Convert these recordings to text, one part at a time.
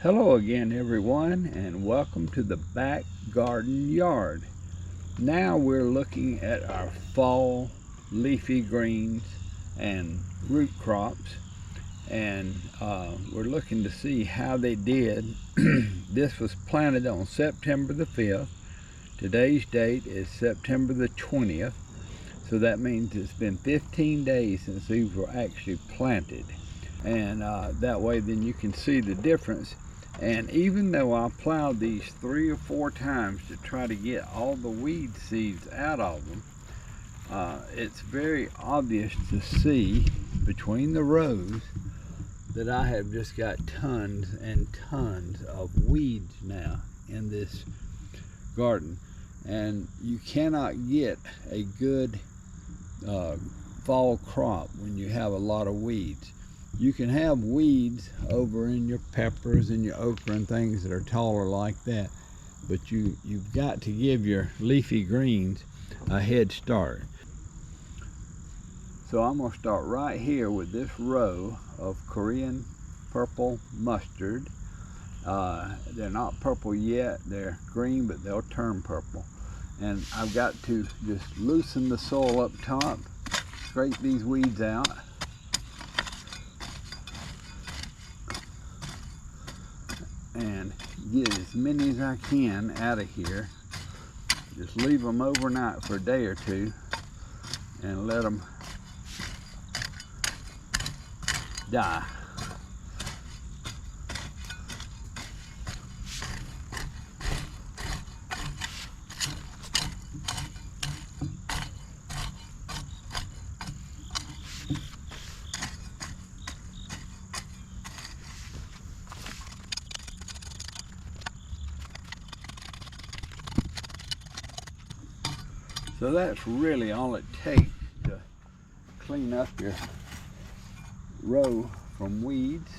Hello again everyone, and welcome to the back garden yard. Now we're looking at our fall leafy greens and root crops, and we're looking to see how they did. This was planted on September the 5th. Today's date is September the 20th, so that means it's been 15 days since these were actually planted, and that way then you can see the difference. And even though I plowed these 3 or 4 times to try to get all the weed seeds out of them, it's very obvious to see between the rows that I have just got tons and tons of weeds now in this garden. And you cannot get a good fall crop when you have a lot of weeds. You can have weeds over in your peppers and your okra and things that are taller like that, but you've got to give your leafy greens a head start. So I'm going to start right here with this row of Korean purple mustard. They're not purple yet, they're green, but they'll turn purple. And I've got to just loosen the soil up top, scrape these weeds out. And get as many as I can out of here. Just leave them overnight for a day or two and let them die. So that's really all it takes to clean up your row from weeds,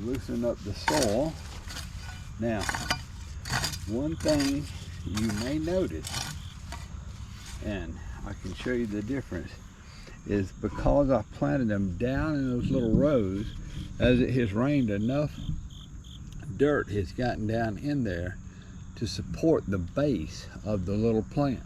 loosen up the soil. Now, one thing you may notice, and I can show you the difference, is because I planted them down in those little rows, as it has rained, enough dirt has gotten down in there to support the base of the little plants.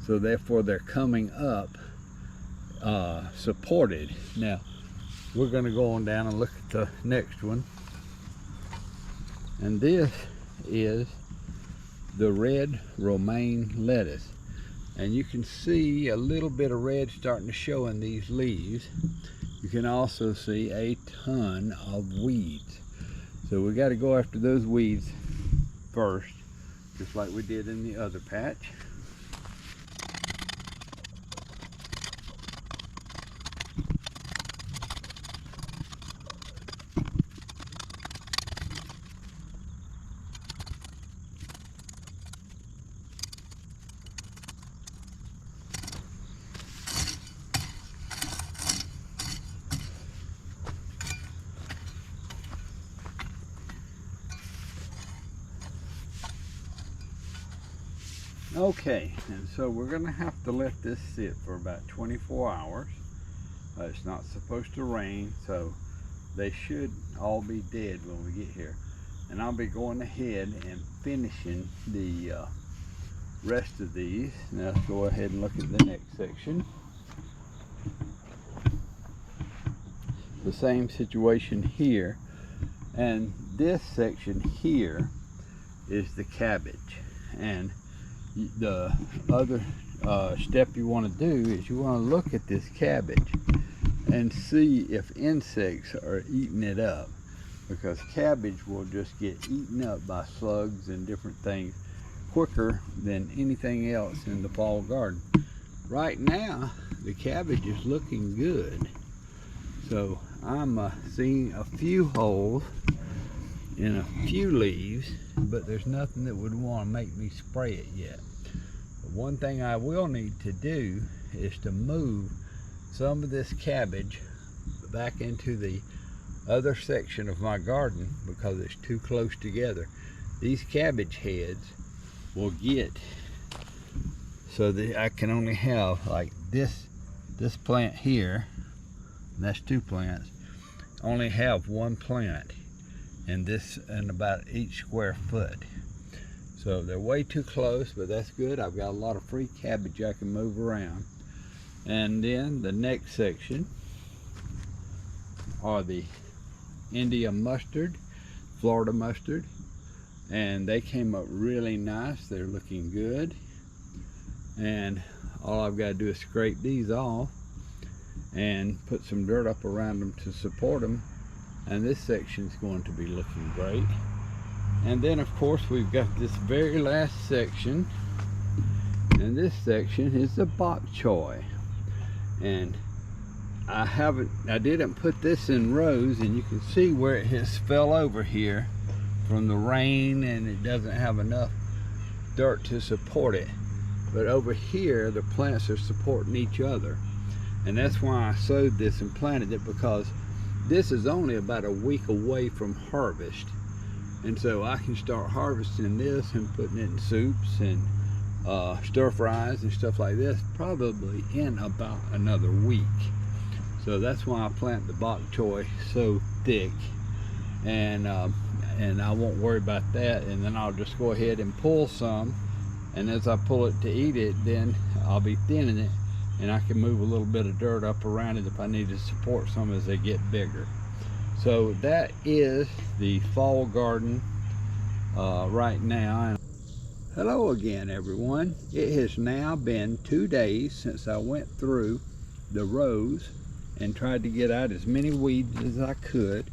So therefore they're coming up supported. Now we're going to go on down and look at the next one, and this is the red romaine lettuce, and you can see a little bit of red starting to show in these leaves. You can also see a ton of weeds, so we got to go after those weeds first, just like we did in the other patch. Okay, and so we're going to have to let this sit for about 24 hours. It's not supposed to rain, so they should all be dead when we get here. And I'll be going ahead and finishing the rest of these. Now let's go ahead and look at the next section. The same situation here, and this section here is the cabbage. And the other step you want to do is you want to look at this cabbage and see if insects are eating it up, because cabbage will just get eaten up by slugs and different things quicker than anything else in the fall garden. Right now the cabbage is looking good, so I'm seeing a few holes in a few leaves, but there's nothing that would want to make me spray it yet. But one thing I will need to do is to move some of this cabbage back into the other section of my garden because it's too close together. These cabbage heads will get so that I can only have like this plant here, and that's 2 plants, only have 1 plant. and this in about each square foot. So they're way too close, but that's good. I've got a lot of free cabbage I can move around. And then the next section are the India mustard, Florida mustard, and they came up really nice. They're looking good. And all I've got to do is scrape these off and put some dirt up around them to support them, and this section is going to be looking great. And then of course we've got this very last section, and this section is the bok choy. And I didn't put this in rows, and you can see where it has fell over here from the rain, and it doesn't have enough dirt to support it. But over here the plants are supporting each other, and that's why I sowed this and planted it, because this is only about a week away from harvest. And so I can start harvesting this and putting it in soups and stir fries and stuff like this probably in about another week. So that's why I plant the bok choy so thick, and I won't worry about that. And then I'll just go ahead and pull some, and as I pull it to eat it, then I'll be thinning it, and I can move a little bit of dirt up around it if I need to support some as they get bigger. So that is the fall garden right now. Hello again, everyone. It has now been 2 days since I went through the rows and tried to get out as many weeds as I could,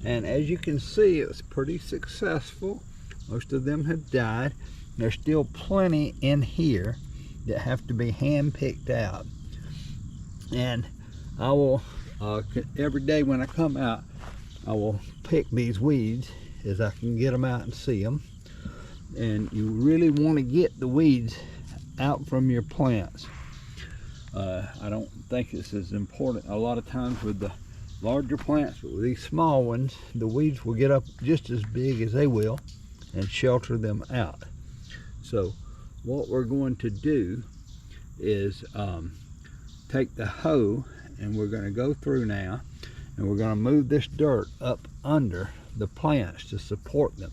and as you can see, it was pretty successful. Most of them have died. There's still plenty in here that have to be hand picked out, and I will every day when I come out, I will pick these weeds as I can get them out and see them. And you really want to get the weeds out from your plants. I don't think it's as important a lot of times with the larger plants, but with these small ones, the weeds will get up just as big as they will and shelter them out. So what we're going to do is take the hoe, and we're going to go through now, and we're going to move this dirt up under the plants to support them,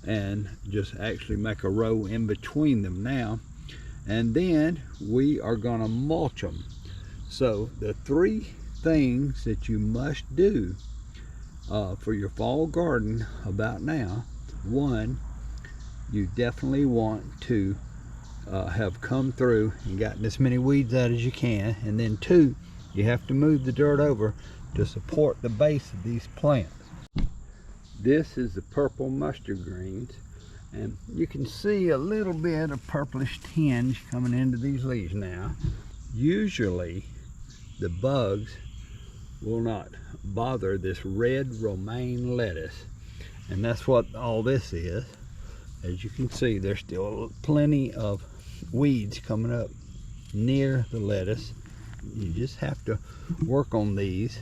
and just actually make a row in between them now. And then we are going to mulch them. So the 3 things that you must do for your fall garden about now: 1, you definitely want to have come through and gotten as many weeds out as you can. And then 2, you have to move the dirt over to support the base of these plants. This is the purple mustard greens, and you can see a little bit of purplish tinge coming into these leaves now. Usually the bugs will not bother this red romaine lettuce, and that's what all this is. As you can see, there's still plenty of weeds coming up near the lettuce. You just have to work on these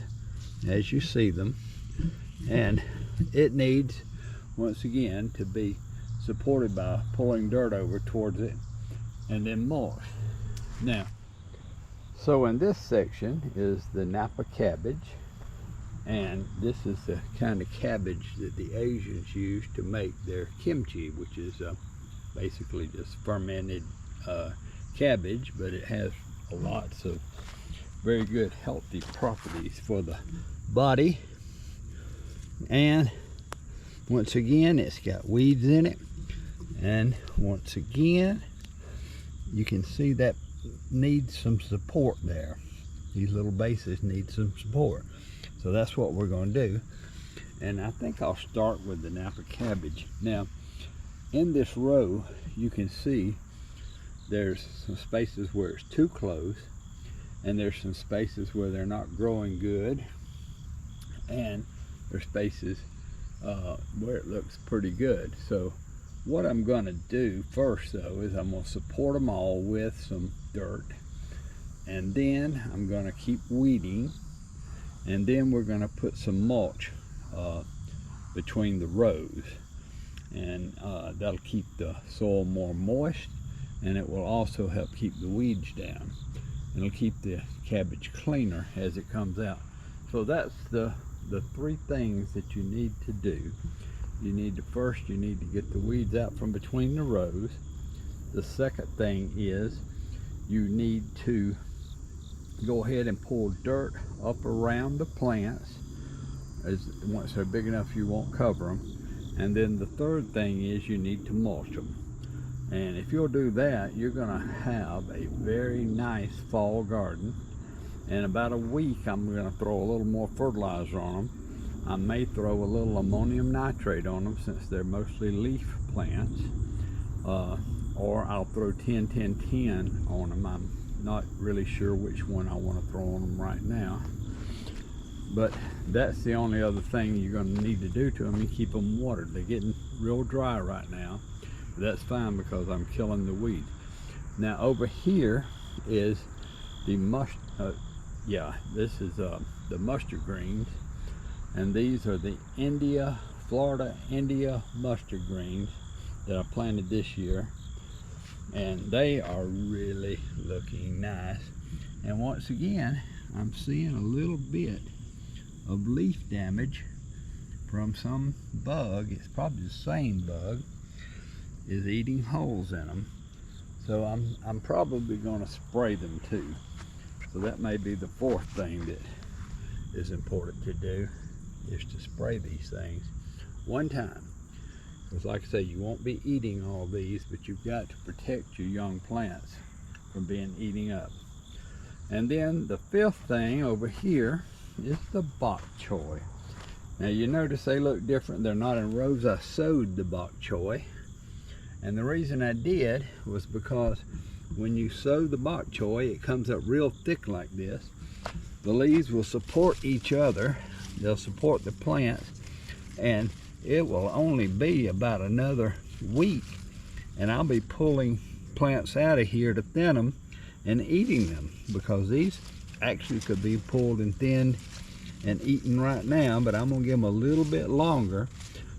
as you see them, and it needs, once again, to be supported by pulling dirt over towards it and then mulch. Now, so in this section is the Napa cabbage, and this is the kind of cabbage that the Asians use to make their kimchi, which is basically just fermented cabbage, but it has lots of very good healthy properties for the body. And once again, it's got weeds in it, and once again you can see that needs some support there. These little bases need some support, so that's what we're going to do. And I think I'll start with the Napa cabbage. Now in this row you can see there's some spaces where it's too close, and there's some spaces where they're not growing good, and there's spaces where it looks pretty good. So what I'm going to do first though is I'm going to support them all with some dirt, and then I'm going to keep weeding, and then we're going to put some mulch between the rows, and that'll keep the soil more moist, and it will also help keep the weeds down. It'll keep the cabbage cleaner as it comes out. So that's the the three things that you need to do. You need to get the weeds out from between the rows. The second thing is you need to go ahead and pull dirt up around the plants. Once they're big enough, you won't cover them. And then the third thing is you need to mulch them. And if you'll do that, you're gonna have a very nice fall garden. In about a week, I'm gonna throw a little more fertilizer on them. I may throw a little ammonium nitrate on them since they're mostly leaf plants. Or I'll throw 10-10-10 on them. I'm not really sure which one I want to throw on them right now. But that's the only other thing you're going to need to do to them. You keep them watered. They're getting real dry right now. But that's fine because I'm killing the weeds. Now over here is the the mustard greens. And these are the Florida India mustard greens that I planted this year. And they are really looking nice. And once again, I'm seeing a little bit of leaf damage from some bug. It's probably the same bug is eating holes in them. So I'm probably going to spray them too. So that may be the fourth thing that is important to do, is to spray these things one time. Because like I say, you won't be eating all these, but you've got to protect your young plants from being eaten up. And then the fifth thing over here is the bok choy. Now you notice they look different. They're not in rows. I sowed the bok choy. And the reason I did was because when you sow the bok choy, it comes up real thick like this. The leaves will support each other. They'll support the plants. And it will only be about another week, and I'll be pulling plants out of here to thin them and eating them, because these actually could be pulled and thinned and eaten right now, but I'm gonna give them a little bit longer.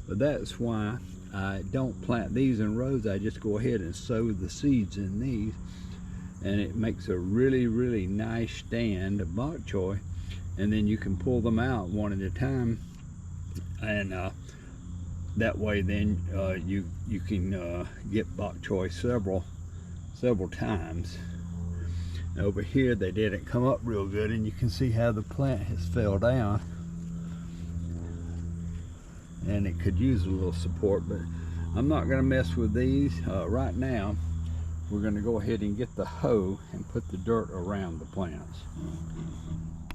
But that's why I don't plant these in rows. I just go ahead and sow the seeds in these, and it makes a really nice stand of bok choy. And then you can pull them out one at a time, and that way then you can get bok choy several times. Over here they didn't come up real good, and you can see how the plant has fell down, and it could use a little support. But I'm not going to mess with these right now. We're going to go ahead and get the hoe and put the dirt around the plants.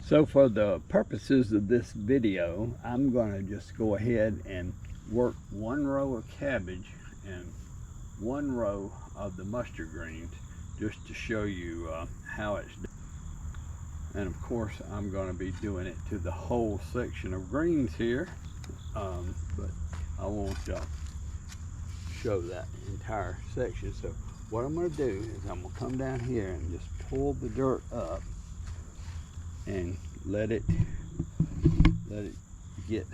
So for the purposes of this video, I'm going to just go ahead and work one row of cabbage and one row of the mustard greens, just to show you how it's done. And of course I'm going to be doing it to the whole section of greens here, but I won't show that entire section. So what I'm going to do is I'm going to come down here and just pull the dirt up and let it get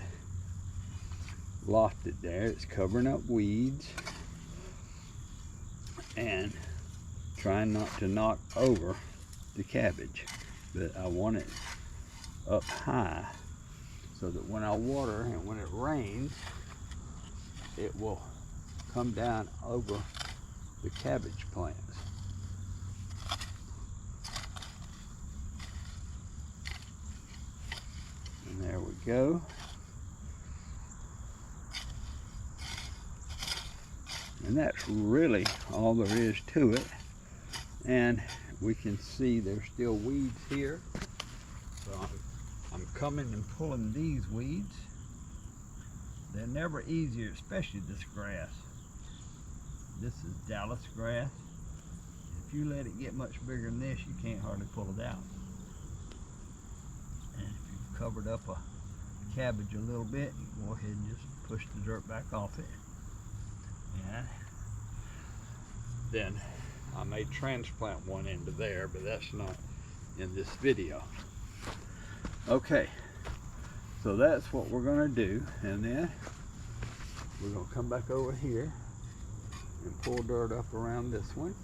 lofted there. It's covering up weeds and trying not to knock over the cabbage, but I want it up high so that when I water and when it rains, it will come down over the cabbage plants. And there we go. And that's really all there is to it. And we can see there's still weeds here. So I'm coming and pulling these weeds. They're never easier, especially this grass. This is Dallas grass. If you let it get much bigger than this, you can't hardly pull it out. And if you've covered up a cabbage a little bit, you can go ahead and just push the dirt back off it. Yeah. Then I may transplant one into there, but that's not in this video. Okay, so that's what we're going to do, and then we're going to come back over here and pull dirt up around this one.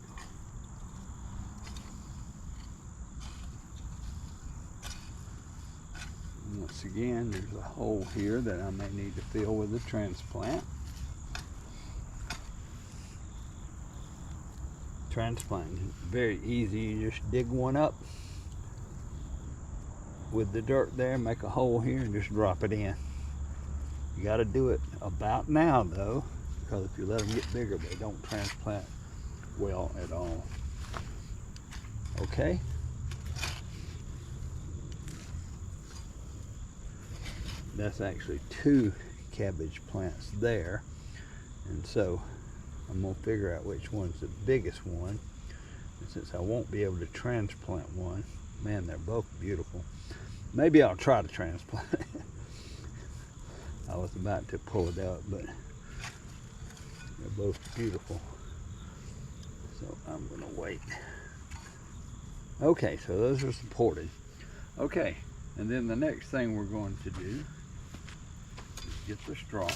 And once once again, there's a hole here that I may need to fill with a transplant. Transplanting is very easy. You just dig one up with the dirt there, make a hole here, and just drop it in. You got to do it about now though, because if you let them get bigger, they don't transplant well at all. Okay. That's actually 2 cabbage plants there, and so I'm gonna figure out which one's the biggest one. And since I won't be able to transplant one, man, they're both beautiful. Maybe I'll try to transplant it. I was about to pull it out, but they're both beautiful, so I'm gonna wait. Okay, so those are supported. Okay, and then the next thing we're going to do is get the straw.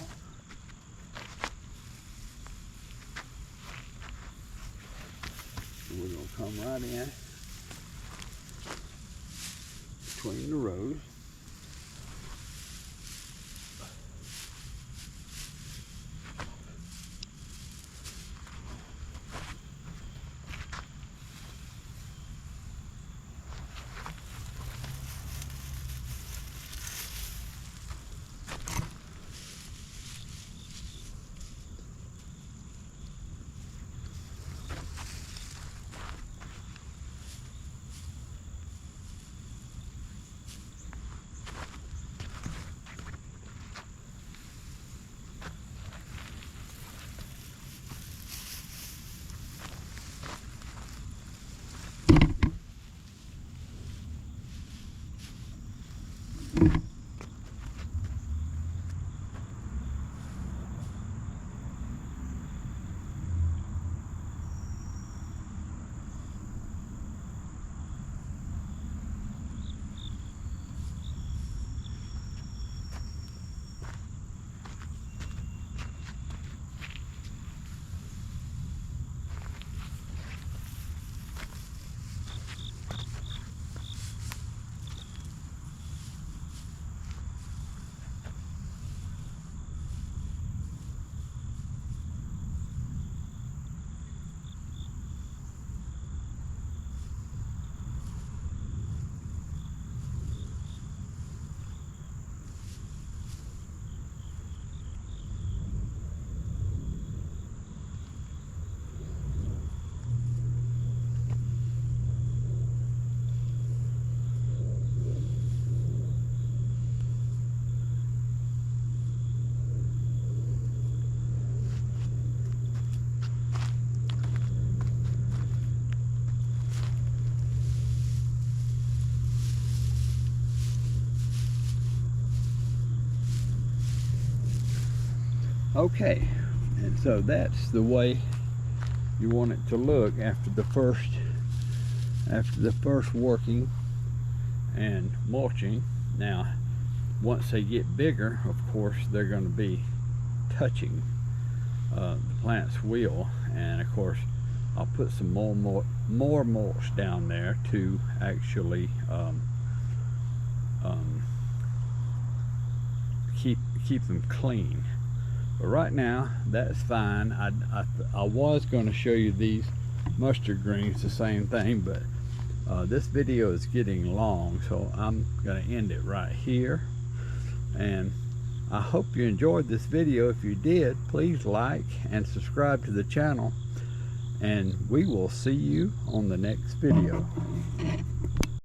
We're going to come right in between the rows. Okay, and so that's the way you want it to look after the first working and mulching. Now, once they get bigger, of course, they're going to be touching. The plants will, and of course, I'll put some more mulch down there to actually keep them clean. But right now, that's fine. I was going to show you these mustard greens, the same thing, but this video is getting long, so I'm going to end it right here. And I hope you enjoyed this video. If you did, please like and subscribe to the channel, and we will see you on the next video.